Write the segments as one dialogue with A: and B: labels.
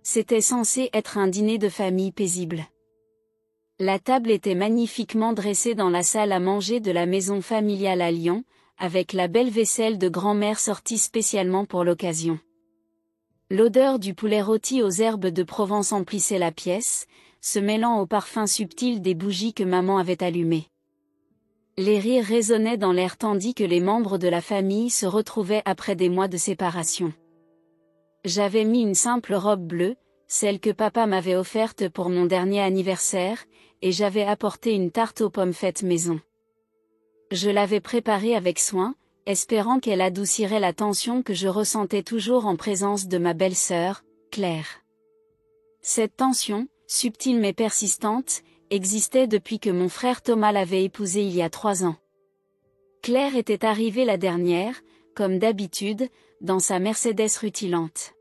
A: C'était censé être un dîner de famille paisible. La table était magnifiquement dressée dans la salle à manger de la maison familiale à Lyon, avec la belle vaisselle de grand-mère sortie spécialement pour l'occasion. L'odeur du poulet rôti aux herbes de Provence emplissait la pièce, se mêlant au parfum subtil des bougies que maman avait allumées. Les rires résonnaient dans l'air tandis que les membres de la famille se retrouvaient après des mois de séparation. J'avais mis une simple robe bleue, celle que papa m'avait offerte pour mon dernier anniversaire, et j'avais apporté une tarte aux pommes faite maison. Je l'avais préparée avec soin, espérant qu'elle adoucirait la tension que je ressentais toujours en présence de ma belle-sœur, Claire. Cette tension, subtile mais persistante, existait depuis que mon frère Thomas l'avait épousée il y a 3 ans. Claire était arrivée la dernière, comme d'habitude, dans sa Mercedes rutilante.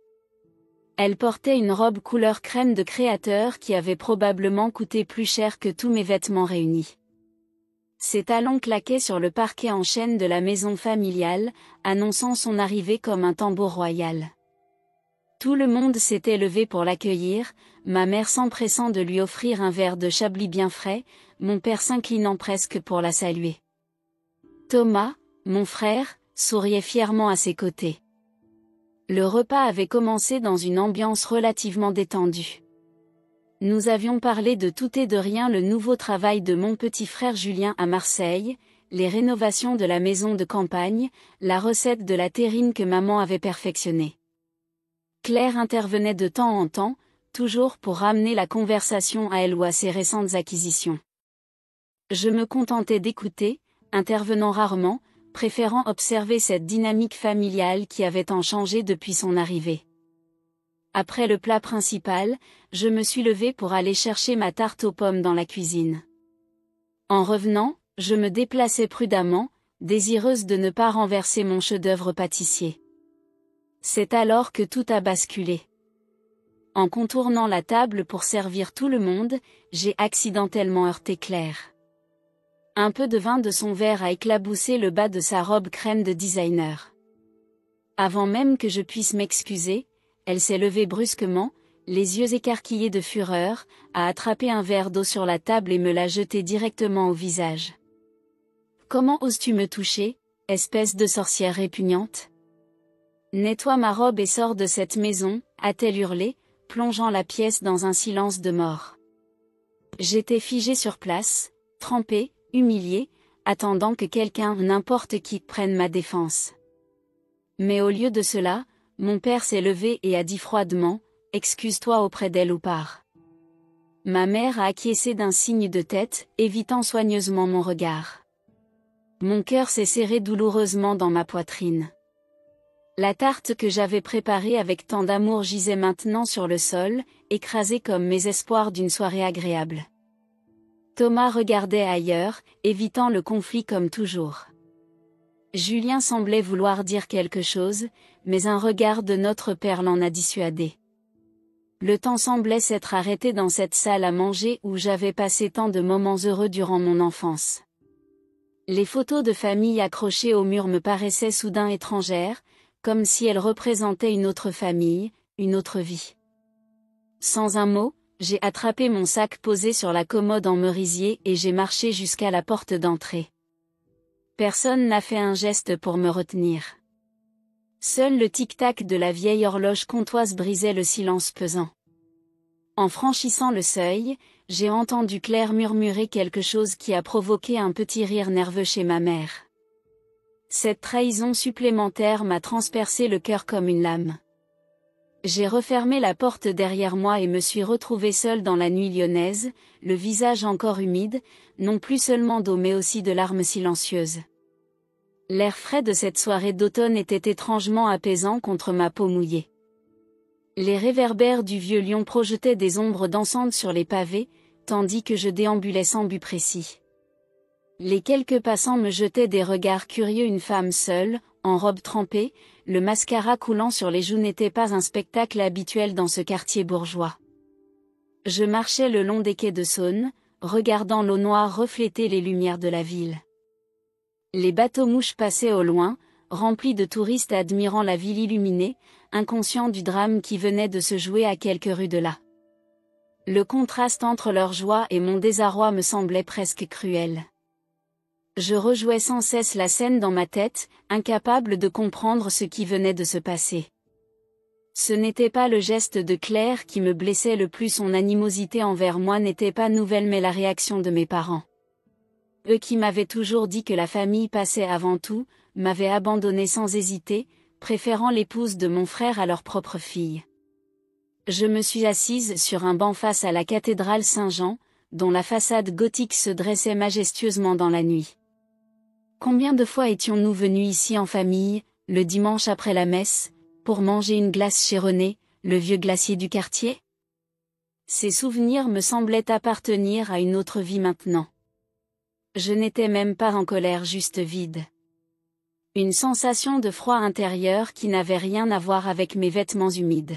A: Elle portait une robe couleur crème de créateur qui avait probablement coûté plus cher que tous mes vêtements réunis. Ses talons claquaient sur le parquet en chêne de la maison familiale, annonçant son arrivée comme un tambour royal. Tout le monde s'était levé pour l'accueillir, ma mère s'empressant de lui offrir un verre de chablis bien frais, mon père s'inclinant presque pour la saluer. Thomas, mon frère, souriait fièrement à ses côtés. Le repas avait commencé dans une ambiance relativement détendue. Nous avions parlé de tout et de rien, le nouveau travail de mon petit frère Julien à Marseille, les rénovations de la maison de campagne, la recette de la terrine que maman avait perfectionnée. Claire intervenait de temps en temps, toujours pour ramener la conversation à elle ou à ses récentes acquisitions. Je me contentais d'écouter, intervenant rarement, préférant observer cette dynamique familiale qui avait tant changé depuis son arrivée. Après le plat principal, je me suis levée pour aller chercher ma tarte aux pommes dans la cuisine. En revenant, je me déplaçais prudemment, désireuse de ne pas renverser mon chef-d'œuvre pâtissier. C'est alors que tout a basculé. En contournant la table pour servir tout le monde, j'ai accidentellement heurté Claire. Un peu de vin de son verre a éclaboussé le bas de sa robe crème de designer. Avant même que je puisse m'excuser, elle s'est levée brusquement, les yeux écarquillés de fureur, a attrapé un verre d'eau sur la table et me l'a jeté directement au visage. « Comment oses-tu me toucher, espèce de sorcière répugnante ? Nettoie ma robe et sors de cette maison », a-t-elle hurlé, plongeant la pièce dans un silence de mort. J'étais figée sur place, trempée, humiliée, attendant que quelqu'un, n'importe qui, prenne ma défense. Mais au lieu de cela, mon père s'est levé et a dit froidement, « Excuse-toi auprès d'elle ou pars ». Ma mère a acquiescé d'un signe de tête, évitant soigneusement mon regard. Mon cœur s'est serré douloureusement dans ma poitrine. La tarte que j'avais préparée avec tant d'amour gisait maintenant sur le sol, écrasée comme mes espoirs d'une soirée agréable. Thomas regardait ailleurs, évitant le conflit comme toujours. Julien semblait vouloir dire quelque chose, mais un regard de notre père l'en a dissuadé. Le temps semblait s'être arrêté dans cette salle à manger où j'avais passé tant de moments heureux durant mon enfance. Les photos de famille accrochées au mur me paraissaient soudain étrangères, comme si elles représentaient une autre famille, une autre vie. Sans un mot, j'ai attrapé mon sac posé sur la commode en merisier et j'ai marché jusqu'à la porte d'entrée. Personne n'a fait un geste pour me retenir. Seul le tic-tac de la vieille horloge comtoise brisait le silence pesant. En franchissant le seuil, j'ai entendu Claire murmurer quelque chose qui a provoqué un petit rire nerveux chez ma mère. Cette trahison supplémentaire m'a transpercé le cœur comme une lame. J'ai refermé la porte derrière moi et me suis retrouvée seule dans la nuit lyonnaise, le visage encore humide, non plus seulement d'eau mais aussi de larmes silencieuses. L'air frais de cette soirée d'automne était étrangement apaisant contre ma peau mouillée. Les réverbères du vieux Lyon projetaient des ombres dansantes sur les pavés, tandis que je déambulais sans but précis. Les quelques passants me jetaient des regards curieux. Une femme seule, en robe trempée, le mascara coulant sur les joues n'était pas un spectacle habituel dans ce quartier bourgeois. Je marchais le long des quais de Saône, regardant l'eau noire refléter les lumières de la ville. Les bateaux-mouches passaient au loin, remplis de touristes admirant la ville illuminée, inconscient du drame qui venait de se jouer à quelques rues de là. Le contraste entre leur joie et mon désarroi me semblait presque cruel. Je rejouais sans cesse la scène dans ma tête, incapable de comprendre ce qui venait de se passer. Ce n'était pas le geste de Claire qui me blessait le plus, son animosité envers moi n'était pas nouvelle, mais la réaction de mes parents. Eux qui m'avaient toujours dit que la famille passait avant tout, m'avaient abandonné sans hésiter, préférant l'épouse de mon frère à leur propre fille. Je me suis assise sur un banc face à la cathédrale Saint-Jean, dont la façade gothique se dressait majestueusement dans la nuit. Combien de fois étions-nous venus ici en famille, le dimanche après la messe, pour manger une glace chez René, le vieux glacier du quartier? Ces souvenirs me semblaient appartenir à une autre vie maintenant. Je n'étais même pas en colère, juste vide. Une sensation de froid intérieur qui n'avait rien à voir avec mes vêtements humides.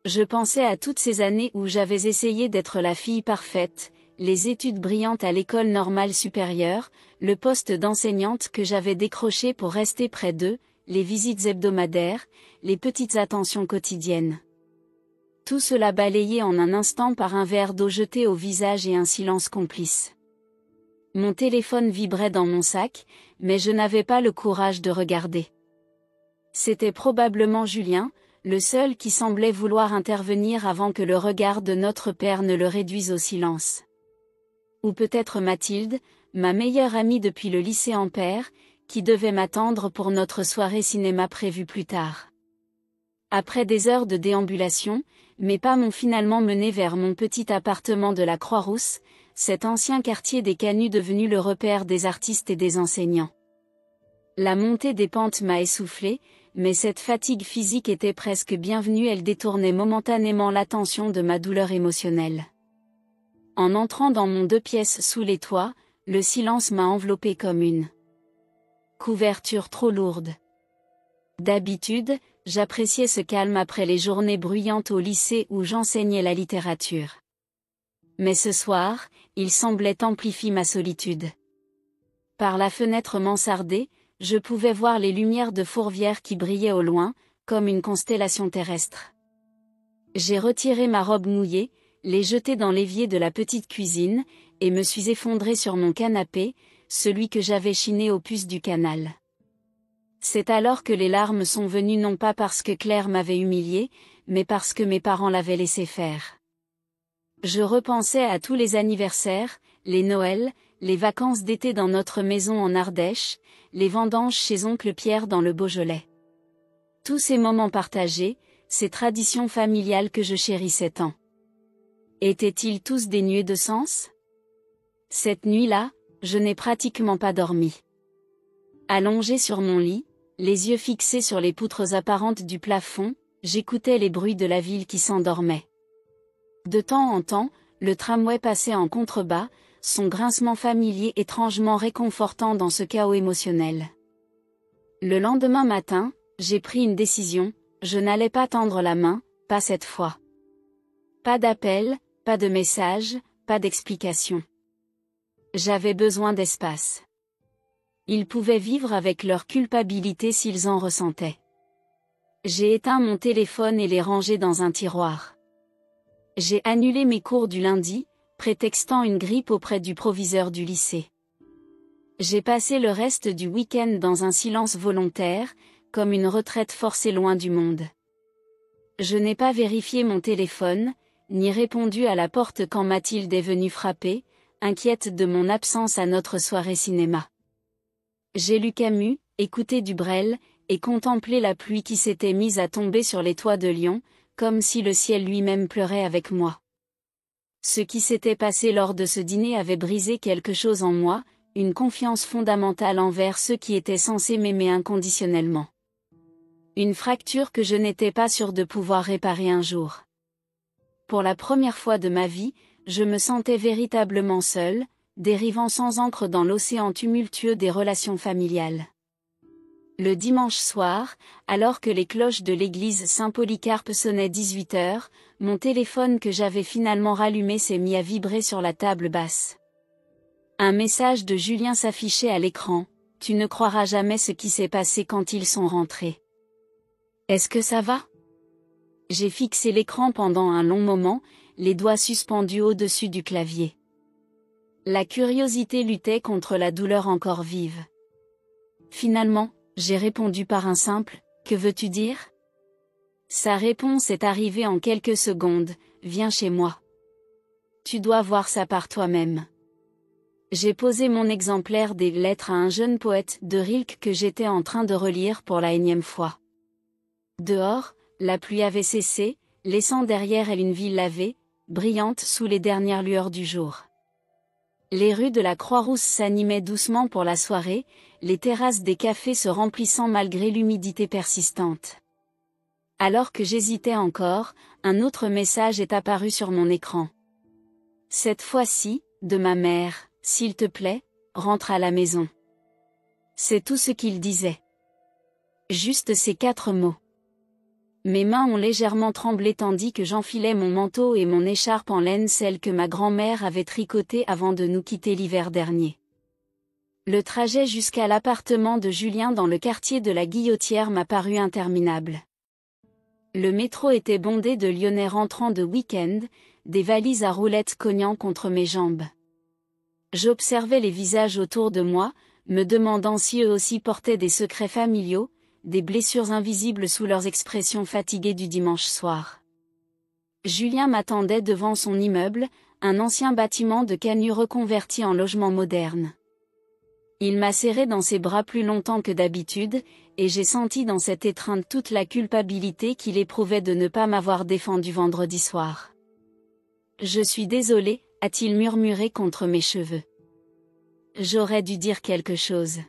A: Je pensais à toutes ces années où j'avais essayé d'être la fille parfaite, les études brillantes à l'école normale supérieure, le poste d'enseignante que j'avais décroché pour rester près d'eux, les visites hebdomadaires, les petites attentions quotidiennes. Tout cela balayé en un instant par un verre d'eau jeté au visage et un silence complice. Mon téléphone vibrait dans mon sac, mais je n'avais pas le courage de regarder. C'était probablement Julien, le seul qui semblait vouloir intervenir avant que le regard de notre père ne le réduise au silence. Ou peut-être Mathilde, ma meilleure amie depuis le lycée Ampère, qui devait m'attendre pour notre soirée cinéma prévue plus tard. Après des heures de déambulation, mes pas m'ont finalement mené vers mon petit appartement de la Croix-Rousse, cet ancien quartier des Canuts devenu le repère des artistes et des enseignants. La montée des pentes m'a essoufflé, mais cette fatigue physique était presque bienvenue, elle détournait momentanément l'attention de ma douleur émotionnelle. En entrant dans mon 2 pièces sous les toits, le silence m'a enveloppé comme une couverture trop lourde. D'habitude, j'appréciais ce calme après les journées bruyantes au lycée où j'enseignais la littérature. Mais ce soir, il semblait amplifier ma solitude. Par la fenêtre mansardée, je pouvais voir les lumières de Fourvière qui brillaient au loin, comme une constellation terrestre. J'ai retiré ma robe mouillée, l'ai jetée dans l'évier de la petite cuisine, et me suis effondrée sur mon canapé, celui que j'avais chiné aux puces du canal. C'est alors que les larmes sont venues, non pas parce que Claire m'avait humiliée, mais parce que mes parents l'avaient laissé faire. Je repensais à tous les anniversaires, les Noëls, les vacances d'été dans notre maison en Ardèche, les vendanges chez oncle Pierre dans le Beaujolais. Tous ces moments partagés, ces traditions familiales que je chérissais tant. Étaient-ils tous dénués de sens? Cette nuit-là, je n'ai pratiquement pas dormi. Allongé sur mon lit, les yeux fixés sur les poutres apparentes du plafond, j'écoutais les bruits de la ville qui s'endormait. De temps en temps, le tramway passait en contrebas, son grincement familier étrangement réconfortant dans ce chaos émotionnel. Le lendemain matin, j'ai pris une décision, je n'allais pas tendre la main, pas cette fois. Pas d'appel, pas de message, pas d'explication. J'avais besoin d'espace. Ils pouvaient vivre avec leur culpabilité s'ils en ressentaient. J'ai éteint mon téléphone et l'ai rangé dans un tiroir. J'ai annulé mes cours du lundi, prétextant une grippe auprès du proviseur du lycée. J'ai passé le reste du week-end dans un silence volontaire, comme une retraite forcée loin du monde. Je n'ai pas vérifié mon téléphone, ni répondu à la porte quand Mathilde est venue frapper, inquiète de mon absence à notre soirée cinéma. J'ai lu Camus, écouté du Brel, et contemplé la pluie qui s'était mise à tomber sur les toits de Lyon, comme si le ciel lui-même pleurait avec moi. Ce qui s'était passé lors de ce dîner avait brisé quelque chose en moi, une confiance fondamentale envers ceux qui étaient censés m'aimer inconditionnellement. Une fracture que je n'étais pas sûre de pouvoir réparer un jour. Pour la première fois de ma vie, je me sentais véritablement seule, dérivant sans ancre dans l'océan tumultueux des relations familiales. Le dimanche soir, alors que les cloches de l'église Saint-Polycarpe sonnaient 18 heures, mon téléphone que j'avais finalement rallumé s'est mis à vibrer sur la table basse. Un message de Julien s'affichait à l'écran: « Tu ne croiras jamais ce qui s'est passé quand ils sont rentrés. » Est-ce que ça va? J'ai fixé l'écran pendant un long moment, les doigts suspendus au-dessus du clavier. La curiosité luttait contre la douleur encore vive. Finalement, j'ai répondu par un simple « Que veux-tu dire ?» Sa réponse est arrivée en quelques secondes « Viens chez moi. Tu dois voir ça par toi-même. » J'ai posé mon exemplaire des Lettres à un jeune poète de Rilke que j'étais en train de relire pour la énième fois. Dehors, la pluie avait cessé, laissant derrière elle une ville lavée, brillante sous les dernières lueurs du jour. Les rues de la Croix-Rousse s'animaient doucement pour la soirée, les terrasses des cafés se remplissant malgré l'humidité persistante. Alors que j'hésitais encore, un autre message est apparu sur mon écran. Cette fois-ci, de ma mère, « S'il te plaît, rentre à la maison. » C'est tout ce qu'il disait. Juste ces 4 mots. Mes mains ont légèrement tremblé tandis que j'enfilais mon manteau et mon écharpe en laine, celle que ma grand-mère avait tricotée avant de nous quitter l'hiver dernier. Le trajet jusqu'à l'appartement de Julien dans le quartier de la Guillotière m'a paru interminable. Le métro était bondé de Lyonnais rentrant de week-end, des valises à roulettes cognant contre mes jambes. J'observais les visages autour de moi, me demandant si eux aussi portaient des secrets familiaux, des blessures invisibles sous leurs expressions fatiguées du dimanche soir. Julien m'attendait devant son immeuble, un ancien bâtiment de cagneux reconverti en logement moderne. Il m'a serré dans ses bras plus longtemps que d'habitude, et j'ai senti dans cette étreinte toute la culpabilité qu'il éprouvait de ne pas m'avoir défendu vendredi soir. « Je suis désolé », a-t-il murmuré contre mes cheveux. J'aurais dû dire quelque chose.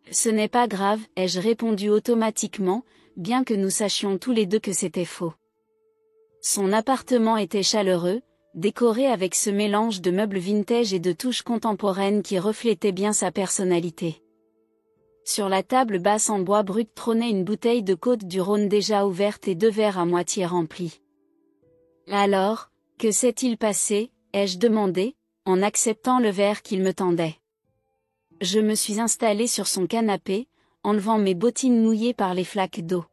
A: Ce n'est pas grave, ai-je répondu automatiquement, bien que nous sachions tous les deux que c'était faux. Son appartement était chaleureux, décoré avec ce mélange de meubles vintage et de touches contemporaines qui reflétaient bien sa personnalité. Sur la table basse en bois brut trônait une bouteille de Côtes-du-Rhône déjà ouverte et 2 verres à moitié remplis. Alors, que s'est-il passé, ai-je demandé, en acceptant le verre qu'il me tendait. Je me suis installé sur son canapé, enlevant mes bottines mouillées par les flaques d'eau.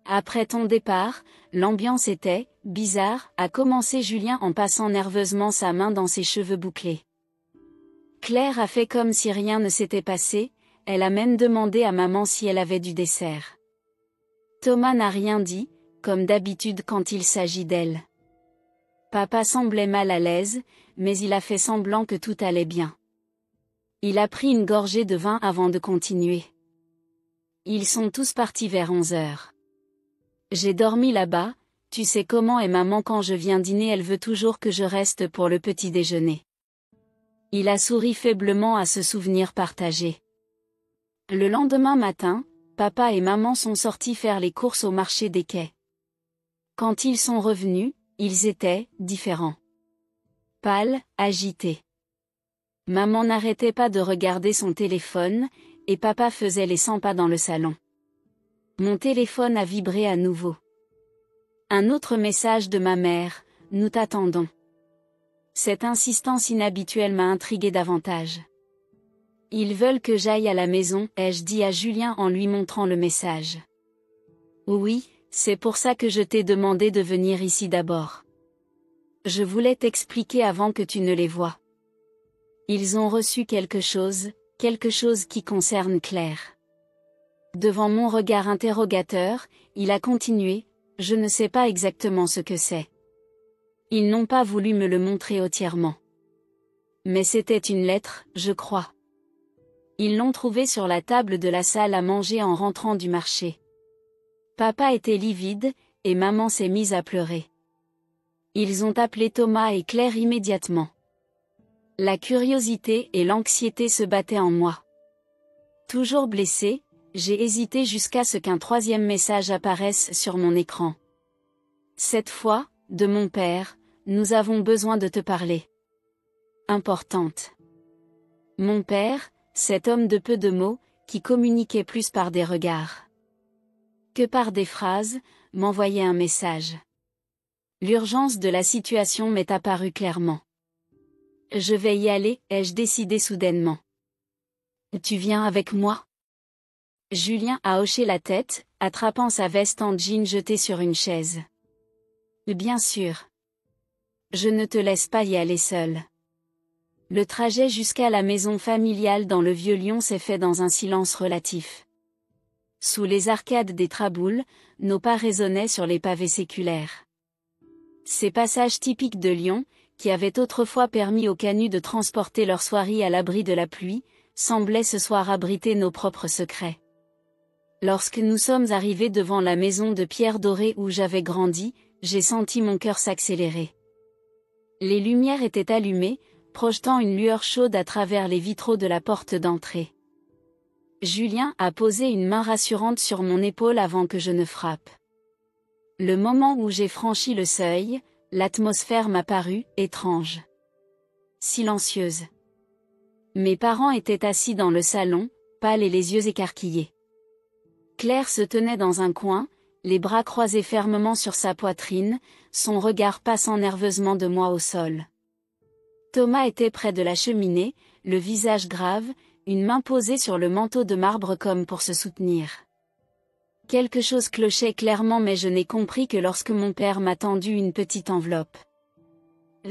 A: Après ton départ, l'ambiance était bizarre, a commencé Julien en passant nerveusement sa main dans ses cheveux bouclés. Claire a fait comme si rien ne s'était passé, elle a même demandé à maman si elle avait du dessert. Thomas n'a rien dit, comme d'habitude quand il s'agit d'elle. Papa semblait mal à l'aise, mais il a fait semblant que tout allait bien. Il a pris une gorgée de vin avant de continuer. Ils sont tous partis vers 11 heures. J'ai dormi là-bas, tu sais comment est maman quand je viens dîner, elle veut toujours que je reste pour le petit déjeuner. Il a souri faiblement à ce souvenir partagé. Le lendemain matin, papa et maman sont sortis faire les courses au marché des quais. Quand ils sont revenus, ils étaient différents. Pâles, agités. Maman n'arrêtait pas de regarder son téléphone, et papa faisait les 100 pas dans le salon. Mon téléphone a vibré à nouveau. Un autre message de ma mère, « Nous t'attendons ». Cette insistance inhabituelle m'a intrigué davantage. Ils veulent que j'aille à la maison, ai-je dit à Julien en lui montrant le message. Oui, c'est pour ça que je t'ai demandé de venir ici d'abord. Je voulais t'expliquer avant que tu ne les voies. Ils ont reçu quelque chose qui concerne Claire. Devant mon regard interrogateur, il a continué, je ne sais pas exactement ce que c'est. Ils n'ont pas voulu me le montrer entièrement. Mais c'était une lettre, je crois. Ils l'ont trouvée sur la table de la salle à manger en rentrant du marché. Papa était livide, et maman s'est mise à pleurer. Ils ont appelé Thomas et Claire immédiatement. La curiosité et l'anxiété se battaient en moi. Toujours blessé, j'ai hésité jusqu'à ce qu'un 3e message apparaisse sur mon écran. Cette fois, de mon père, nous avons besoin de te parler. Importante. Mon père, cet homme de peu de mots, qui communiquait plus par des regards que par des phrases, m'envoyait un message. L'urgence de la situation m'est apparue clairement. Je vais y aller, ai-je décidé soudainement. Tu viens avec moi? Julien a hoché la tête, attrapant sa veste en jean jetée sur une chaise. Bien sûr. Je ne te laisse pas y aller seul. Le trajet jusqu'à la maison familiale dans le Vieux-Lyon s'est fait dans un silence relatif. Sous les arcades des Traboules, nos pas résonnaient sur les pavés séculaires. Ces passages typiques de Lyon, qui avaient autrefois permis aux canuts de transporter leurs soieries à l'abri de la pluie, semblaient ce soir abriter nos propres secrets. Lorsque nous sommes arrivés devant la maison de pierre dorée où j'avais grandi, j'ai senti mon cœur s'accélérer. Les lumières étaient allumées, projetant une lueur chaude à travers les vitraux de la porte d'entrée. Julien a posé une main rassurante sur mon épaule avant que je ne frappe. Le moment où j'ai franchi le seuil, l'atmosphère m'a paru étrange. Silencieuse. Mes parents étaient assis dans le salon, pâles et les yeux écarquillés. Claire se tenait dans un coin, les bras croisés fermement sur sa poitrine, son regard passant nerveusement de moi au sol. Thomas était près de la cheminée, le visage grave, une main posée sur le manteau de marbre comme pour se soutenir. Quelque chose clochait clairement mais je n'ai compris que lorsque mon père m'a tendu une petite enveloppe.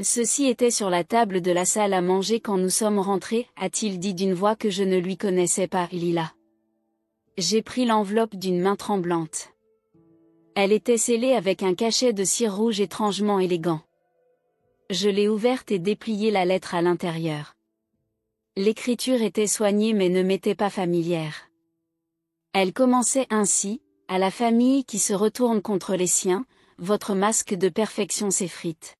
A: Ceci était sur la table de la salle à manger quand nous sommes rentrés, a-t-il dit d'une voix que je ne lui connaissais pas, Lila. J'ai pris l'enveloppe d'une main tremblante. Elle était scellée avec un cachet de cire rouge étrangement élégant. Je l'ai ouverte et déplié la lettre à l'intérieur. L'écriture était soignée mais ne m'était pas familière. Elle commençait ainsi: à la famille qui se retourne contre les siens, votre masque de perfection s'effrite.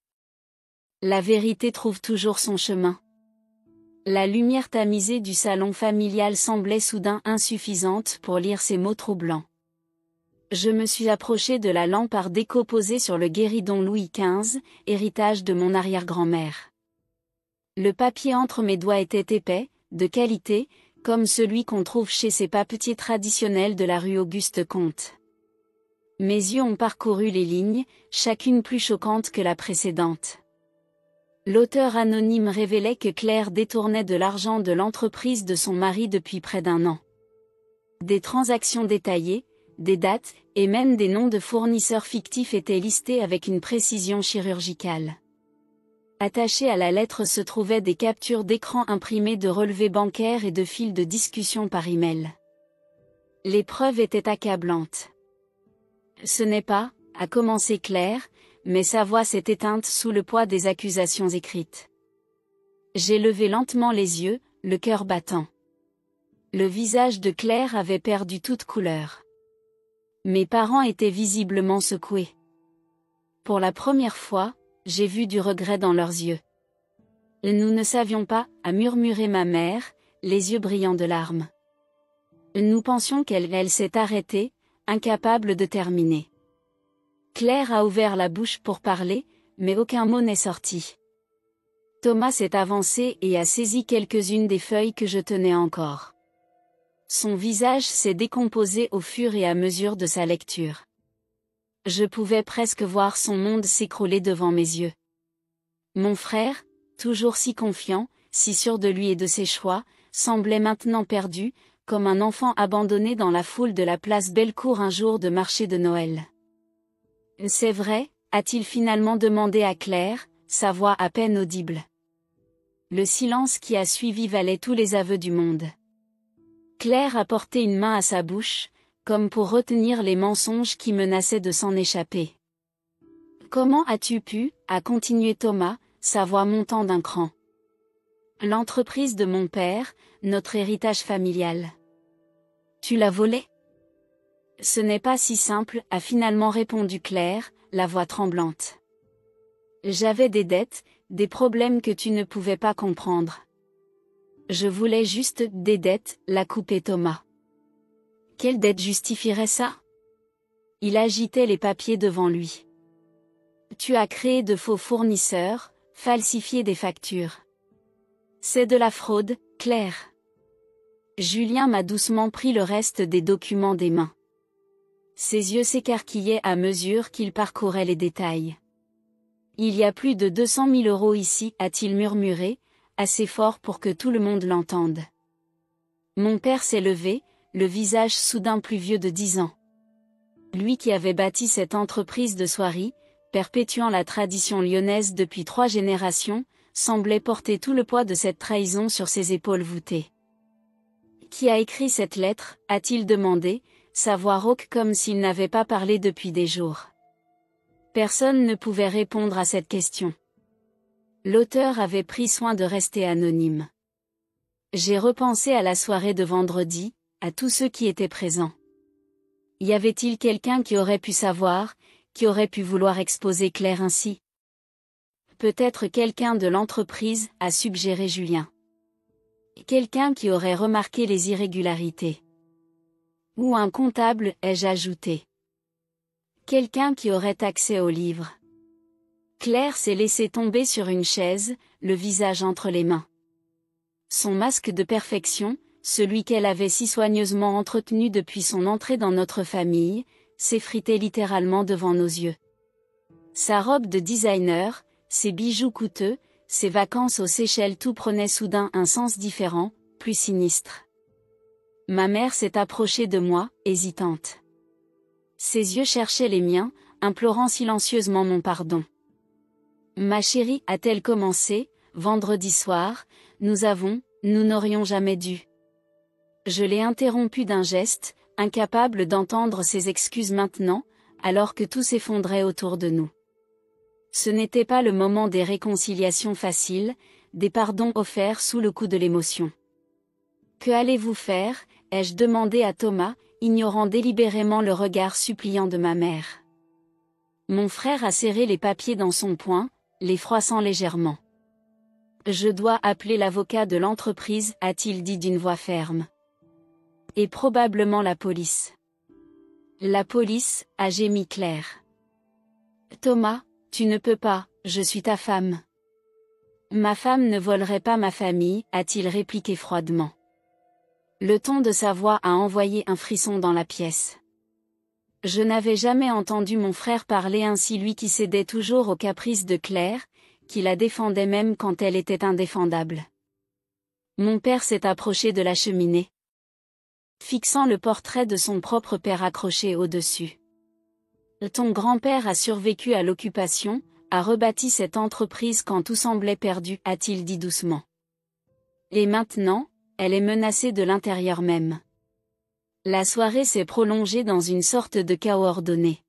A: La vérité trouve toujours son chemin. La lumière tamisée du salon familial semblait soudain insuffisante pour lire ces mots troublants. Je me suis approché de la lampe art déco posée sur le guéridon Louis XV, héritage de mon arrière-grand-mère. Le papier entre mes doigts était épais, de qualité, comme celui qu'on trouve chez ces papetiers traditionnels de la rue Auguste-Comte. Mes yeux ont parcouru les lignes, chacune plus choquante que la précédente. L'auteur anonyme révélait que Claire détournait de l'argent de l'entreprise de son mari depuis près d'un an. Des transactions détaillées, des dates, et même des noms de fournisseurs fictifs étaient listés avec une précision chirurgicale. Attachées à la lettre se trouvaient des captures d'écran imprimées de relevés bancaires et de fils de discussion par email. Les preuves étaient accablantes. Ce n'est pas, a commencé Claire, mais sa voix s'est éteinte sous le poids des accusations écrites. J'ai levé lentement les yeux, le cœur battant. Le visage de Claire avait perdu toute couleur. Mes parents étaient visiblement secoués. Pour la première fois, j'ai vu du regret dans leurs yeux. Nous ne savions pas, a murmuré ma mère, les yeux brillants de larmes. Nous pensions qu'elle s'est arrêtée, incapable de terminer. Claire a ouvert la bouche pour parler, mais aucun mot n'est sorti. Thomas s'est avancé et a saisi quelques-unes des feuilles que je tenais encore. Son visage s'est décomposé au fur et à mesure de sa lecture. Je pouvais presque voir son monde s'écrouler devant mes yeux. Mon frère, toujours si confiant, si sûr de lui et de ses choix, semblait maintenant perdu, comme un enfant abandonné dans la foule de la place Bellecour un jour de marché de Noël. C'est vrai, a-t-il finalement demandé à Claire, sa voix à peine audible. Le silence qui a suivi valait tous les aveux du monde. Claire a porté une main à sa bouche, comme pour retenir les mensonges qui menaçaient de s'en échapper. Comment as-tu pu, a continué Thomas, sa voix montant d'un cran. L'entreprise de mon père, notre héritage familial. Tu l'as volée? Ce n'est pas si simple, a finalement répondu Claire, la voix tremblante. J'avais des dettes, des problèmes que tu ne pouvais pas comprendre. Je voulais juste des dettes, l'a coupé Thomas. Quelle dette justifierait ça? Il agitait les papiers devant lui. Tu as créé de faux fournisseurs, falsifié des factures. C'est de la fraude, Claire. Julien m'a doucement pris le reste des documents des mains. Ses yeux s'écarquillaient à mesure qu'il parcourait les détails. Il y a plus de 200 000 € ici, a-t-il murmuré, assez fort pour que tout le monde l'entende. Mon père s'est levé, le visage soudain plus vieux de 10 ans. Lui qui avait bâti cette entreprise de soierie, perpétuant la tradition lyonnaise depuis 3 générations, semblait porter tout le poids de cette trahison sur ses épaules voûtées. Qui a écrit cette lettre, a-t-il demandé, sa voix rauque comme s'il n'avait pas parlé depuis des jours. Personne ne pouvait répondre à cette question. L'auteur avait pris soin de rester anonyme. J'ai repensé à la soirée de vendredi, à tous ceux qui étaient présents. Y avait-il quelqu'un qui aurait pu savoir, qui aurait pu vouloir exposer Claire ainsi? Peut-être quelqu'un de l'entreprise, a suggéré Julien. Quelqu'un qui aurait remarqué les irrégularités. Ou un comptable, ai-je ajouté. Quelqu'un qui aurait accès au livre. Claire s'est laissée tomber sur une chaise, le visage entre les mains. Son masque de perfection, celui qu'elle avait si soigneusement entretenu depuis son entrée dans notre famille, s'effritait littéralement devant nos yeux. Sa robe de designer, ses bijoux coûteux, ses vacances aux Seychelles, tout prenait soudain un sens différent, plus sinistre. Ma mère s'est approchée de moi, hésitante. Ses yeux cherchaient les miens, implorant silencieusement mon pardon. Ma chérie, a-t-elle commencé, vendredi soir, nous n'aurions jamais dû. Je l'ai interrompu d'un geste, incapable d'entendre ses excuses maintenant, alors que tout s'effondrait autour de nous. Ce n'était pas le moment des réconciliations faciles, des pardons offerts sous le coup de l'émotion. Que allez-vous faire, ai-je demandé à Thomas, ignorant délibérément le regard suppliant de ma mère. Mon frère a serré les papiers dans son poing, les froissant légèrement. Je dois appeler l'avocat de l'entreprise, a-t-il dit d'une voix ferme. Et probablement la police. La police, a gémi Claire. Thomas, tu ne peux pas, je suis ta femme. Ma femme ne volerait pas ma famille, a-t-il répliqué froidement. Le ton de sa voix a envoyé un frisson dans la pièce. Je n'avais jamais entendu mon frère parler ainsi, lui qui cédait toujours aux caprices de Claire, qui la défendait même quand elle était indéfendable. Mon père s'est approché de la cheminée, fixant le portrait de son propre père accroché au-dessus. Ton grand-père a survécu à l'occupation, a rebâti cette entreprise quand tout semblait perdu, a-t-il dit doucement. Et maintenant, elle est menacée de l'intérieur même. La soirée s'est prolongée dans une sorte de chaos ordonné.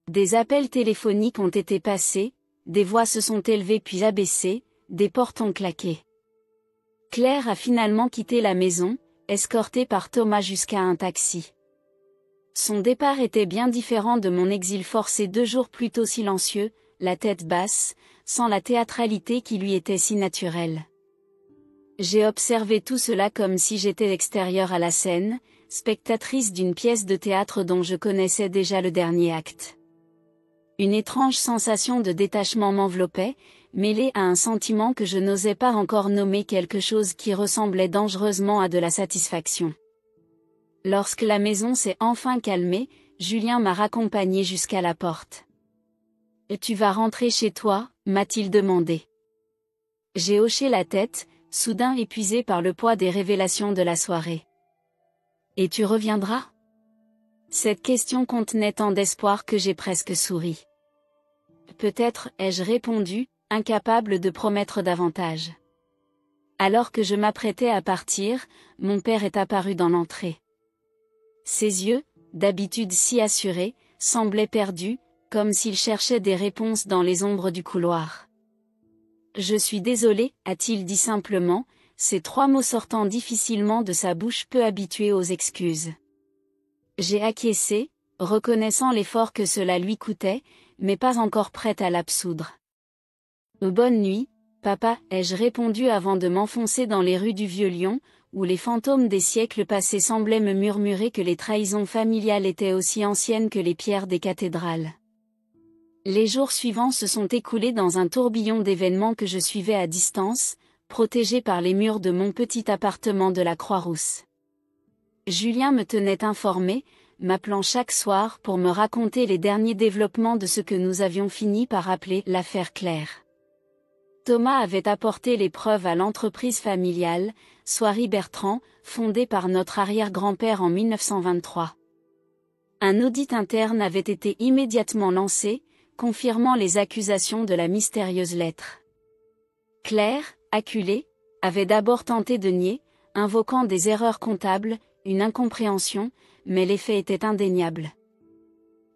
A: Des appels téléphoniques ont été passés, des voix se sont élevées puis abaissées, des portes ont claqué. Claire a finalement quitté la maison, escortée par Thomas jusqu'à un taxi. Son départ était bien différent de mon exil forcé 2 jours plus tôt, silencieux, la tête basse, sans la théâtralité qui lui était si naturelle. J'ai observé tout cela comme si j'étais extérieure à la scène, spectatrice d'une pièce de théâtre dont je connaissais déjà le dernier acte. Une étrange sensation de détachement m'enveloppait, mêlée à un sentiment que je n'osais pas encore nommer, quelque chose qui ressemblait dangereusement à de la satisfaction. Lorsque la maison s'est enfin calmée, Julien m'a raccompagnée jusqu'à la porte. « Tu vas rentrer chez toi ?» m'a-t-il demandé. J'ai hoché la tête, soudain épuisé par le poids des révélations de la soirée. « Et tu reviendras ?» Cette question contenait tant d'espoir que j'ai presque souri. « Peut-être, ai-je répondu, incapable de promettre davantage. Alors que je m'apprêtais à partir, mon père est apparu dans l'entrée. Ses yeux, d'habitude si assurés, semblaient perdus, comme s'il cherchait des réponses dans les ombres du couloir. « Je suis désolé, a-t-il dit simplement, ces 3 mots sortant difficilement de sa bouche, peu habituée aux excuses. J'ai acquiescé, reconnaissant l'effort que cela lui coûtait, mais pas encore prête à l'absoudre. « Bonne nuit, papa, ai-je répondu avant de m'enfoncer dans les rues du Vieux-Lyon, où les fantômes des siècles passés semblaient me murmurer que les trahisons familiales étaient aussi anciennes que les pierres des cathédrales. Les jours suivants se sont écoulés dans un tourbillon d'événements que je suivais à distance, protégé par les murs de mon petit appartement de la Croix-Rousse. Julien me tenait informé, m'appelant chaque soir pour me raconter les derniers développements de ce que nous avions fini par appeler l'affaire Claire. Thomas avait apporté les preuves à l'entreprise familiale, Soieries Bertrand, fondée par notre arrière-grand-père en 1923. Un audit interne avait été immédiatement lancé, confirmant les accusations de la mystérieuse lettre. Claire, acculée, avait d'abord tenté de nier, invoquant des erreurs comptables, une incompréhension, mais les faits étaient indéniables.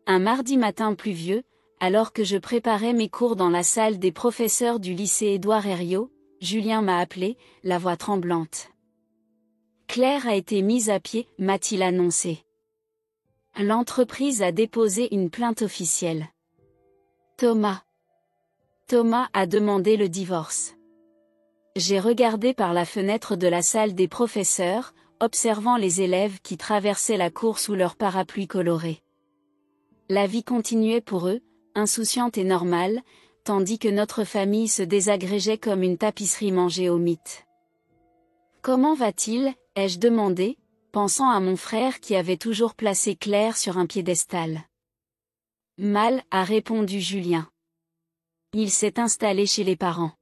A: Un mardi matin pluvieux, alors que je préparais mes cours dans la salle des professeurs du lycée Édouard Herriot, Julien m'a appelé, la voix tremblante. Claire a été mise à pied, m'a-t-il annoncé. L'entreprise a déposé une plainte officielle. Thomas a demandé le divorce. J'ai regardé par la fenêtre de la salle des professeurs, observant les élèves qui traversaient la cour sous leur parapluie coloré. La vie continuait pour eux, insouciante et normale, tandis que notre famille se désagrégeait comme une tapisserie mangée au mythe. Comment va-t-il, ai-je demandé, pensant à mon frère qui avait toujours placé Claire sur un piédestal. Mal, a répondu Julien. Il s'est installé chez les parents.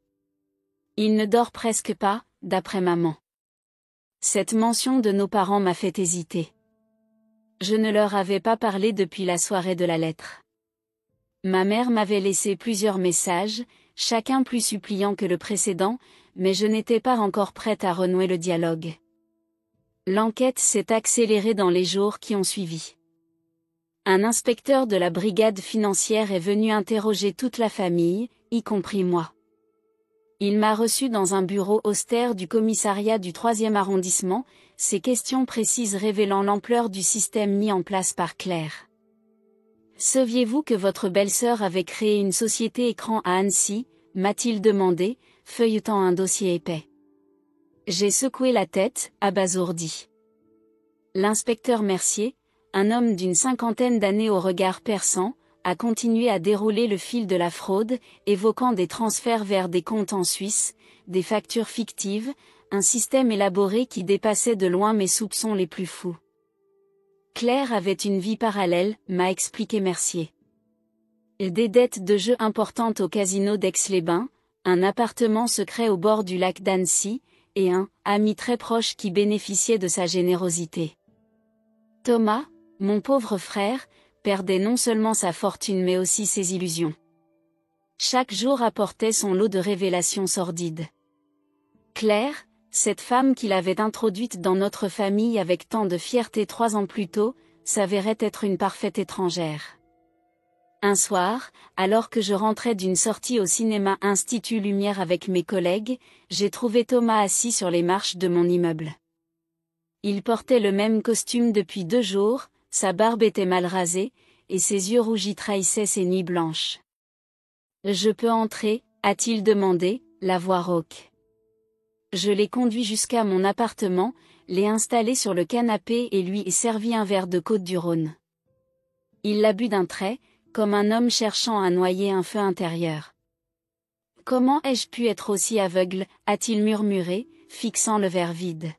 A: Il ne dort presque pas, d'après maman. Cette mention de nos parents m'a fait hésiter. Je ne leur avais pas parlé depuis la soirée de la lettre. Ma mère m'avait laissé plusieurs messages, chacun plus suppliant que le précédent, mais je n'étais pas encore prête à renouer le dialogue. L'enquête s'est accélérée dans les jours qui ont suivi. Un inspecteur de la brigade financière est venu interroger toute la famille, y compris moi. Il m'a reçu dans un bureau austère du commissariat du 3e arrondissement, ses questions précises révélant l'ampleur du système mis en place par Claire. Saviez-vous que votre belle-sœur avait créé une société écran à Annecy, m'a-t-il demandé, feuilletant un dossier épais. J'ai secoué la tête, abasourdi. L'inspecteur Mercier, un homme d'une 50aine d'années au regard perçant, a continué à dérouler le fil de la fraude, évoquant des transferts vers des comptes en Suisse, des factures fictives, un système élaboré qui dépassait de loin mes soupçons les plus fous. Claire avait une vie parallèle, m'a expliqué Mercier. Des dettes de jeu importantes au casino d'Aix-les-Bains, un appartement secret au bord du lac d'Annecy, et un ami très proche qui bénéficiait de sa générosité. Thomas, mon pauvre frère, perdait non seulement sa fortune mais aussi ses illusions. Chaque jour apportait son lot de révélations sordides. Claire, cette femme qu'il avait introduite dans notre famille avec tant de fierté 3 ans plus tôt, s'avérait être une parfaite étrangère. Un soir, alors que je rentrais d'une sortie au cinéma Institut Lumière avec mes collègues, j'ai trouvé Thomas assis sur les marches de mon immeuble. Il portait le même costume depuis 2 jours, sa barbe était mal rasée, et ses yeux rougis trahissaient ses nuits blanches. « Je peux entrer ?» a-t-il demandé, la voix rauque. Je l'ai conduit jusqu'à mon appartement, l'ai installé sur le canapé et lui ai servi un verre de Côtes-du-Rhône. Il l'a bu d'un trait, comme un homme cherchant à noyer un feu intérieur. « Comment ai-je pu être aussi aveugle ?» a-t-il murmuré, fixant le verre vide.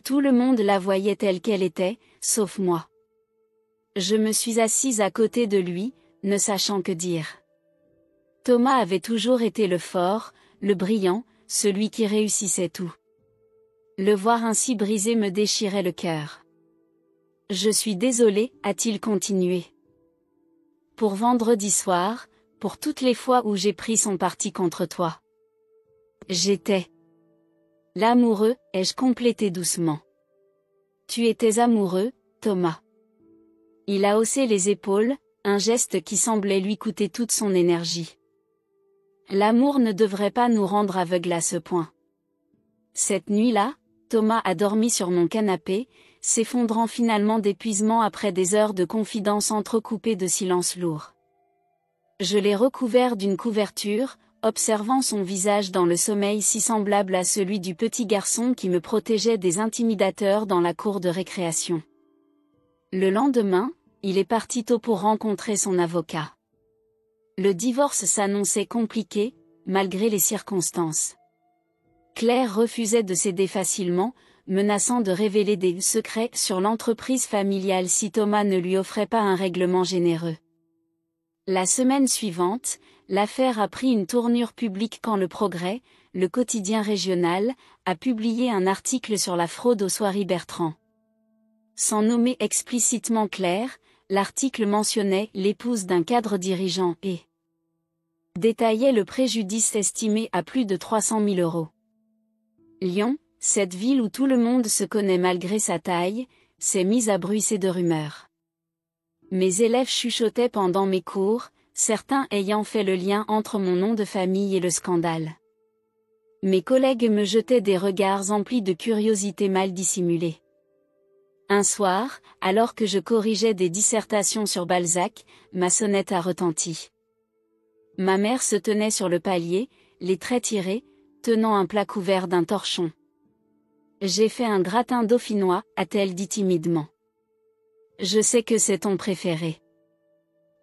A: Tout le monde la voyait telle qu'elle était, sauf moi. Je me suis assise à côté de lui, ne sachant que dire. Thomas avait toujours été le fort, le brillant, celui qui réussissait tout. Le voir ainsi brisé me déchirait le cœur. « Je suis désolé, a-t-il continué. Pour vendredi soir, pour toutes les fois où j'ai pris son parti contre toi. J'étais l'amoureux, ai-je complété doucement. Tu étais amoureux, Thomas. Il a haussé les épaules, un geste qui semblait lui coûter toute son énergie. L'amour ne devrait pas nous rendre aveugles à ce point. Cette nuit-là, Thomas a dormi sur mon canapé, s'effondrant finalement d'épuisement après des heures de confidences entrecoupées de silences lourds. Je l'ai recouvert d'une couverture, observant son visage dans le sommeil si semblable à celui du petit garçon qui me protégeait des intimidateurs dans la cour de récréation. Le lendemain, il est parti tôt pour rencontrer son avocat. Le divorce s'annonçait compliqué, malgré les circonstances. Claire refusait de céder facilement, menaçant de révéler des secrets sur l'entreprise familiale si Thomas ne lui offrait pas un règlement généreux. La semaine suivante, l'affaire a pris une tournure publique quand Le Progrès, le quotidien régional, a publié un article sur la fraude aux soieries Bertrand. Sans nommer explicitement Claire, l'article mentionnait l'épouse d'un cadre dirigeant et détaillait le préjudice estimé à plus de 300 000 €. Lyon, cette ville où tout le monde se connaît malgré sa taille, s'est mise à bruisser de rumeurs. Mes élèves chuchotaient pendant mes cours, certains ayant fait le lien entre mon nom de famille et le scandale. Mes collègues me jetaient des regards emplis de curiosité mal dissimulée. Un soir, alors que je corrigeais des dissertations sur Balzac, ma sonnette a retenti. Ma mère se tenait sur le palier, les traits tirés, tenant un plat couvert d'un torchon. « J'ai fait un gratin dauphinois », a-t-elle dit timidement. « Je sais que c'est ton préféré. »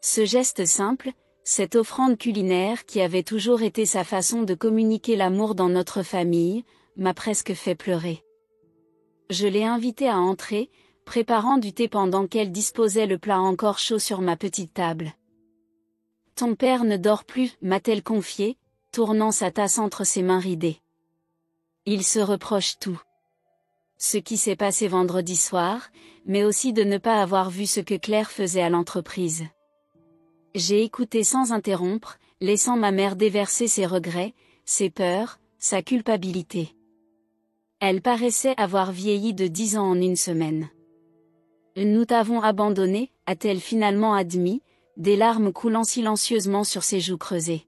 A: Ce geste simple, cette offrande culinaire qui avait toujours été sa façon de communiquer l'amour dans notre famille, m'a presque fait pleurer. Je l'ai invitée à entrer, préparant du thé pendant qu'elle disposait le plat encore chaud sur ma petite table. « Ton père ne dort plus », m'a-t-elle confié, tournant sa tasse entre ses mains ridées. Il se reproche tout. Ce qui s'est passé vendredi soir, mais aussi de ne pas avoir vu ce que Claire faisait à l'entreprise. J'ai écouté sans interrompre, laissant ma mère déverser ses regrets, ses peurs, sa culpabilité. Elle paraissait avoir vieilli de 10 ans en une semaine. Nous t'avons abandonné, a-t-elle finalement admis, des larmes coulant silencieusement sur ses joues creusées.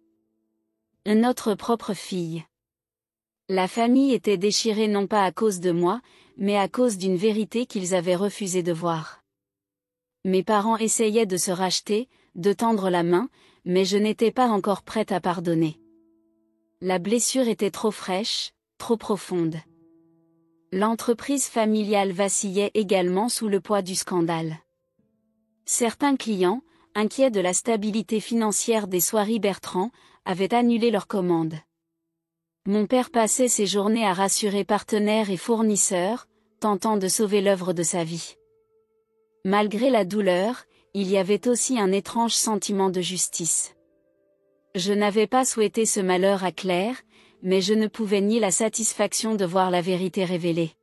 A: Notre propre fille. La famille était déchirée non pas à cause de moi, mais à cause d'une vérité qu'ils avaient refusé de voir. Mes parents essayaient de se racheter, de tendre la main, mais je n'étais pas encore prête à pardonner. La blessure était trop fraîche, trop profonde. L'entreprise familiale vacillait également sous le poids du scandale. Certains clients, inquiets de la stabilité financière des soieries Bertrand, avaient annulé leurs commandes. Mon père passait ses journées à rassurer partenaires et fournisseurs, tentant de sauver l'œuvre de sa vie. Malgré la douleur, il y avait aussi un étrange sentiment de justice. Je n'avais pas souhaité ce malheur à Claire, mais je ne pouvais nier la satisfaction de voir la vérité révélée.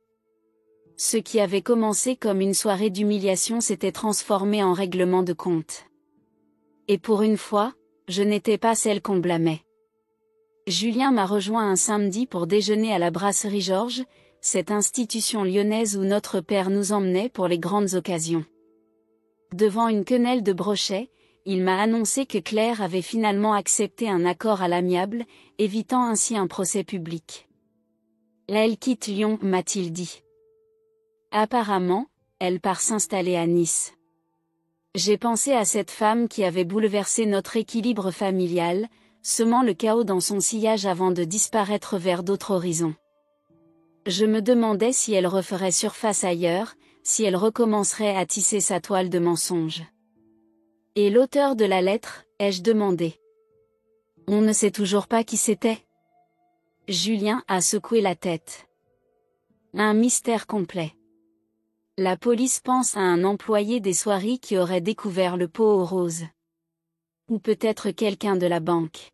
A: Ce qui avait commencé comme une soirée d'humiliation s'était transformé en règlement de compte. Et pour une fois, je n'étais pas celle qu'on blâmait. Julien m'a rejoint un samedi pour déjeuner à la brasserie Georges, cette institution lyonnaise où notre père nous emmenait pour les grandes occasions. Devant une quenelle de brochets, il m'a annoncé que Claire avait finalement accepté un accord à l'amiable, évitant ainsi un procès public. Elle quitte Lyon, m'a-t-il dit. Apparemment, elle part s'installer à Nice. J'ai pensé à cette femme qui avait bouleversé notre équilibre familial, semant le chaos dans son sillage avant de disparaître vers d'autres horizons. Je me demandais si elle referait surface ailleurs, si elle recommencerait à tisser sa toile de mensonges. Et l'auteur de la lettre, ai-je demandé. On ne sait toujours pas qui c'était. Julien a secoué la tête. Un mystère complet. La police pense à un employé des soieries qui aurait découvert le pot aux roses. Ou peut-être quelqu'un de la banque.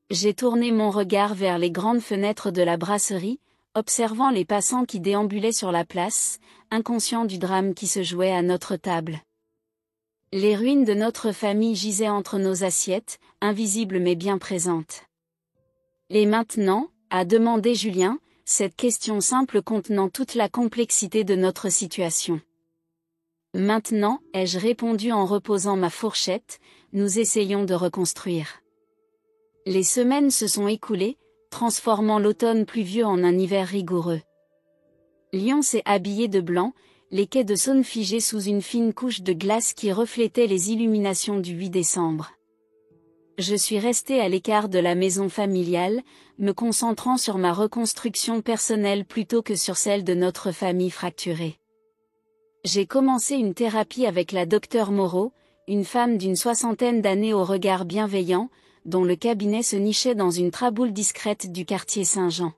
A: J'ai tourné mon regard vers les grandes fenêtres de la brasserie, observant les passants qui déambulaient sur la place, inconscients du drame qui se jouait à notre table. Les ruines de notre famille gisaient entre nos assiettes, invisibles mais bien présentes. Et maintenant, a demandé Julien, cette question simple contenant toute la complexité de notre situation. Maintenant, ai-je répondu en reposant ma fourchette, nous essayons de reconstruire. Les semaines se sont écoulées, transformant l'automne pluvieux en un hiver rigoureux. Lyon s'est habillé de blanc, les quais de Saône figés sous une fine couche de glace qui reflétait les illuminations du 8 décembre. Je suis restée à l'écart de la maison familiale, me concentrant sur ma reconstruction personnelle plutôt que sur celle de notre famille fracturée. J'ai commencé une thérapie avec la docteure Moreau, une femme d'une 60aine d'années au regard bienveillant, dont le cabinet se nichait dans une traboule discrète du quartier Saint-Jean.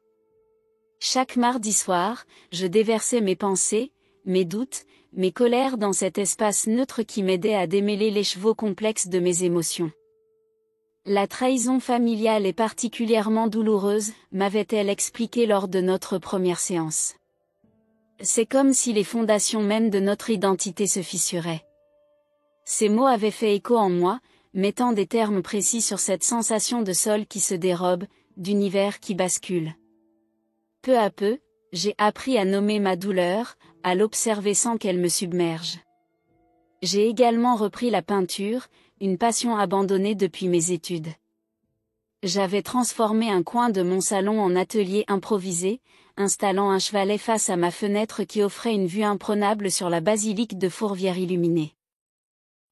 A: Chaque mardi soir, je déversais mes pensées, mes doutes, mes colères dans cet espace neutre qui m'aidait à démêler les chevaux complexes de mes émotions. La trahison familiale est particulièrement douloureuse, m'avait-elle expliqué lors de notre première séance. C'est comme si les fondations mêmes de notre identité se fissuraient. Ces mots avaient fait écho en moi, mettant des termes précis sur cette sensation de sol qui se dérobe, d'univers qui bascule. Peu à peu, j'ai appris à nommer ma douleur, à l'observer sans qu'elle me submerge. J'ai également repris la peinture, une passion abandonnée depuis mes études. J'avais transformé un coin de mon salon en atelier improvisé, installant un chevalet face à ma fenêtre qui offrait une vue imprenable sur la basilique de Fourvière illuminée.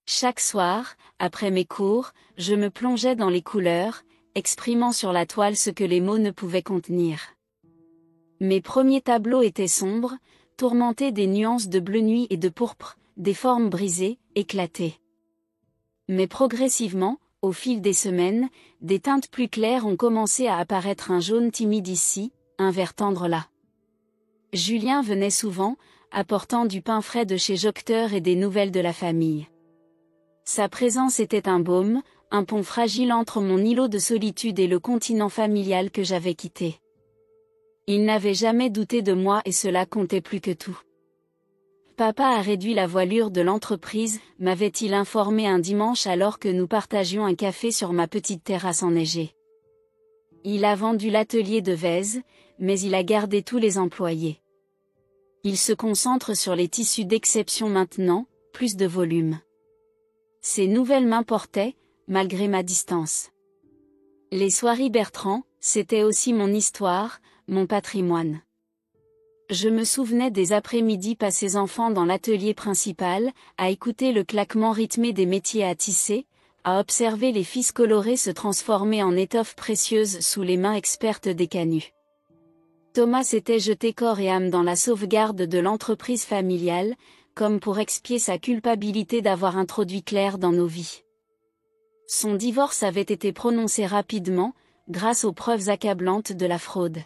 A: Chaque soir, après mes cours, je me plongeais dans les couleurs, exprimant sur la toile ce que les mots ne pouvaient contenir. Mes premiers tableaux étaient sombres, tourmentés des nuances de bleu nuit et de pourpre, des formes brisées, éclatées. Mais progressivement, au fil des semaines, des teintes plus claires ont commencé à apparaître, un jaune timide ici, un vert tendre là. Julien venait souvent, apportant du pain frais de chez Jocteur et des nouvelles de la famille. Sa présence était un baume, un pont fragile entre mon îlot de solitude et le continent familial que j'avais quitté. Il n'avait jamais douté de moi et cela comptait plus que tout. Papa a réduit la voilure de l'entreprise, m'avait-il informé un dimanche alors que nous partagions un café sur ma petite terrasse enneigée. Il a vendu l'atelier de Vèze, mais il a gardé tous les employés. Il se concentre sur les tissus d'exception maintenant, plus de volume. Ces nouvelles m'importaient, malgré ma distance. Les soieries Bertrand, c'était aussi mon histoire, mon patrimoine. Je me souvenais des après-midi passés enfant dans l'atelier principal, à écouter le claquement rythmé des métiers à tisser, à observer les fils colorés se transformer en étoffes précieuses sous les mains expertes des canuts. Thomas s'était jeté corps et âme dans la sauvegarde de l'entreprise familiale, comme pour expier sa culpabilité d'avoir introduit Claire dans nos vies. Son divorce avait été prononcé rapidement, grâce aux preuves accablantes de la fraude.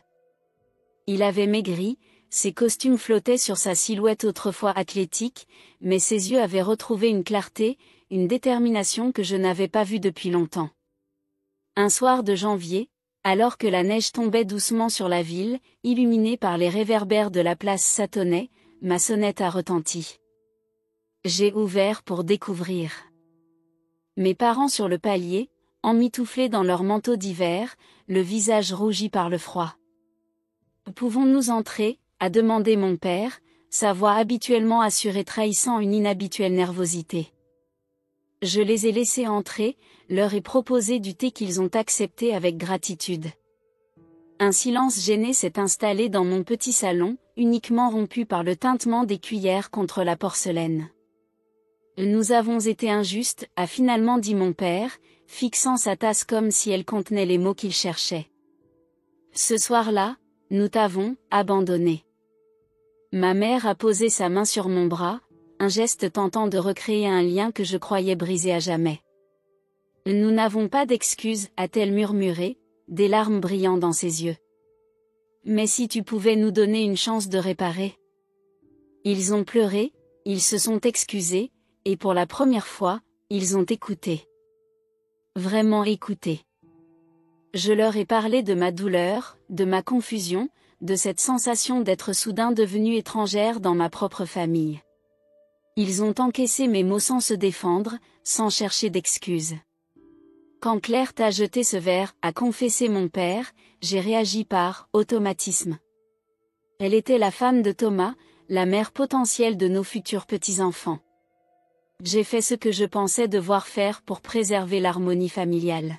A: Il avait maigri, ses costumes flottaient sur sa silhouette autrefois athlétique, mais ses yeux avaient retrouvé une clarté, une détermination que je n'avais pas vue depuis longtemps. Un soir de janvier, alors que la neige tombait doucement sur la ville, illuminée par les réverbères de la place Satonnet, ma sonnette a retenti. J'ai ouvert pour découvrir. Mes parents sur le palier, emmitouflés dans leurs manteaux d'hiver, le visage rougi par le froid. « Pouvons-nous entrer ?» a demandé mon père, sa voix habituellement assurée trahissant une inhabituelle nervosité. Je les ai laissés entrer, leur ai proposé du thé qu'ils ont accepté avec gratitude. Un silence gêné s'est installé dans mon petit salon, uniquement rompu par le tintement des cuillères contre la porcelaine. Nous avons été injustes, a finalement dit mon père, fixant sa tasse comme si elle contenait les mots qu'il cherchait. Ce soir-là, nous t'avons abandonné. Ma mère a posé sa main sur mon bras, un geste tentant de recréer un lien que je croyais brisé à jamais. Nous n'avons pas d'excuses, a-t-elle murmuré, des larmes brillant dans ses yeux. Mais si tu pouvais nous donner une chance de réparer. Ils ont pleuré, ils se sont excusés, et pour la première fois, ils ont écouté. Vraiment écouté. Je leur ai parlé de ma douleur, de ma confusion, de cette sensation d'être soudain devenue étrangère dans ma propre famille. Ils ont encaissé mes mots sans se défendre, sans chercher d'excuses. Quand Claire t'a jeté ce verre, a confessé mon père, j'ai réagi par automatisme. Elle était la femme de Thomas, la mère potentielle de nos futurs petits-enfants. J'ai fait ce que je pensais devoir faire pour préserver l'harmonie familiale.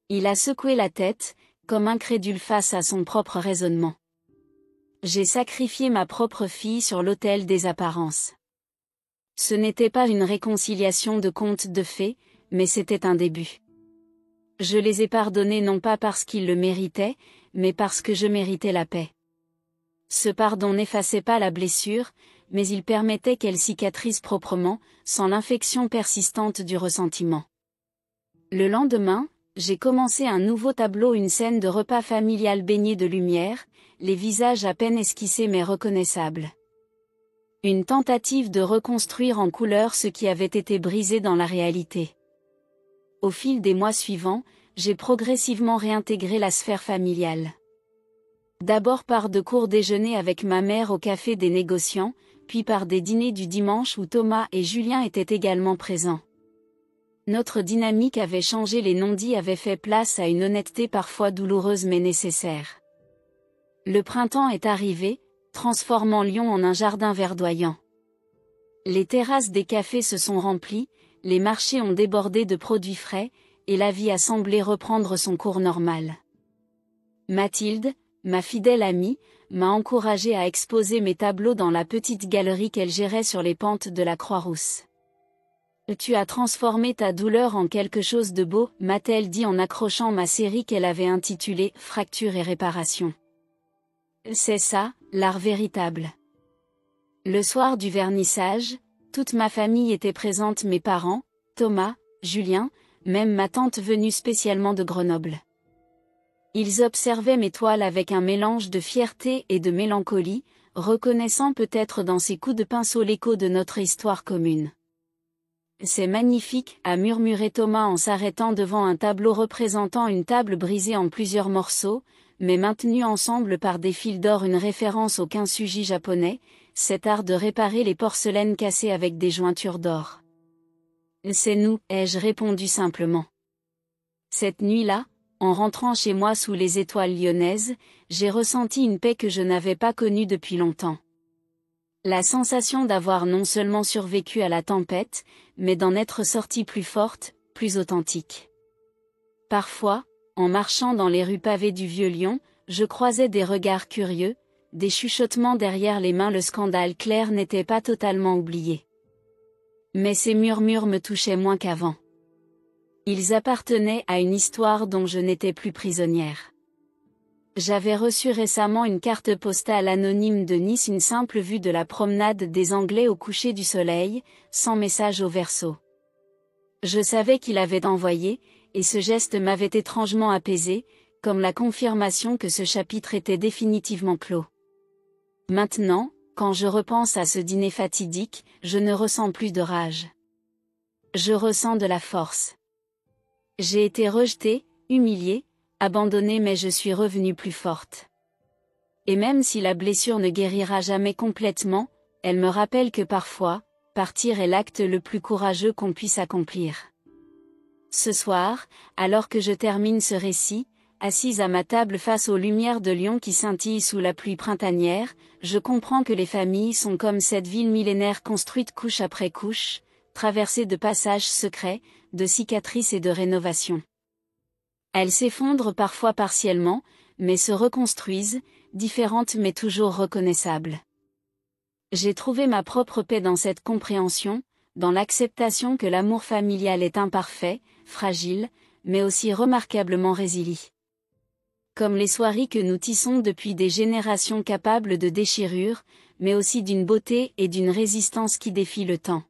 A: Il a secoué la tête, comme incrédule face à son propre raisonnement. J'ai sacrifié ma propre fille sur l'autel des apparences. Ce n'était pas une réconciliation de contes de fées, mais c'était un début. Je les ai pardonnés non pas parce qu'ils le méritaient, mais parce que je méritais la paix. Ce pardon n'effaçait pas la blessure, mais il permettait qu'elle cicatrise proprement, sans l'infection persistante du ressentiment. Le lendemain, j'ai commencé un nouveau tableau, une scène de repas familial baignée de lumière, les visages à peine esquissés mais reconnaissables. Une tentative de reconstruire en couleur ce qui avait été brisé dans la réalité. Au fil des mois suivants, j'ai progressivement réintégré la sphère familiale. D'abord par de courts déjeuners avec ma mère au café des négociants, puis par des dîners du dimanche où Thomas et Julien étaient également présents. Notre dynamique avait changé, les non-dits avaient fait place à une honnêteté parfois douloureuse mais nécessaire. Le printemps est arrivé, transformant Lyon en un jardin verdoyant. Les terrasses des cafés se sont remplies, les marchés ont débordé de produits frais, et la vie a semblé reprendre son cours normal. Mathilde, ma fidèle amie, m'a encouragée à exposer mes tableaux dans la petite galerie qu'elle gérait sur les pentes de la Croix-Rousse. « Tu as transformé ta douleur en quelque chose de beau », m'a-t-elle dit en accrochant ma série qu'elle avait intitulée « Fracture et réparation ». C'est ça, l'art véritable. Le soir du vernissage, toute ma famille était présente, mes parents, Thomas, Julien, même ma tante venue spécialement de Grenoble. Ils observaient mes toiles avec un mélange de fierté et de mélancolie, reconnaissant peut-être dans ces coups de pinceau l'écho de notre histoire commune. « C'est magnifique », a murmuré Thomas en s'arrêtant devant un tableau représentant une table brisée en plusieurs morceaux, mais maintenus ensemble par des fils d'or, une référence au kintsugi japonais, cet art de réparer les porcelaines cassées avec des jointures d'or. « C'est nous », ai-je répondu simplement. Cette nuit-là, en rentrant chez moi sous les étoiles lyonnaises, j'ai ressenti une paix que je n'avais pas connue depuis longtemps. La sensation d'avoir non seulement survécu à la tempête, mais d'en être sortie plus forte, plus authentique. Parfois, en marchant dans les rues pavées du vieux Lyon, je croisais des regards curieux, des chuchotements derrière les mains. Le scandale Claire n'était pas totalement oublié. Mais ces murmures me touchaient moins qu'avant. Ils appartenaient à une histoire dont je n'étais plus prisonnière. J'avais reçu récemment une carte postale anonyme de Nice, une simple vue de la promenade des Anglais au coucher du soleil, sans message au verso. Je savais qu'il avait envoyé, et ce geste m'avait étrangement apaisé, comme la confirmation que ce chapitre était définitivement clos. Maintenant, quand je repense à ce dîner fatidique, je ne ressens plus de rage. Je ressens de la force. J'ai été rejetée, humiliée, abandonnée, mais je suis revenue plus forte. Et même si la blessure ne guérira jamais complètement, elle me rappelle que parfois, partir est l'acte le plus courageux qu'on puisse accomplir. Ce soir, alors que je termine ce récit, assise à ma table face aux lumières de Lyon qui scintillent sous la pluie printanière, je comprends que les familles sont comme cette ville millénaire construite couche après couche, traversée de passages secrets, de cicatrices et de rénovations. Elles s'effondrent parfois partiellement, mais se reconstruisent, différentes mais toujours reconnaissables. J'ai trouvé ma propre paix dans cette compréhension, dans l'acceptation que l'amour familial est imparfait, fragile, mais aussi remarquablement résilient. Comme les soieries que nous tissons depuis des générations, capables de déchirures, mais aussi d'une beauté et d'une résistance qui défient le temps.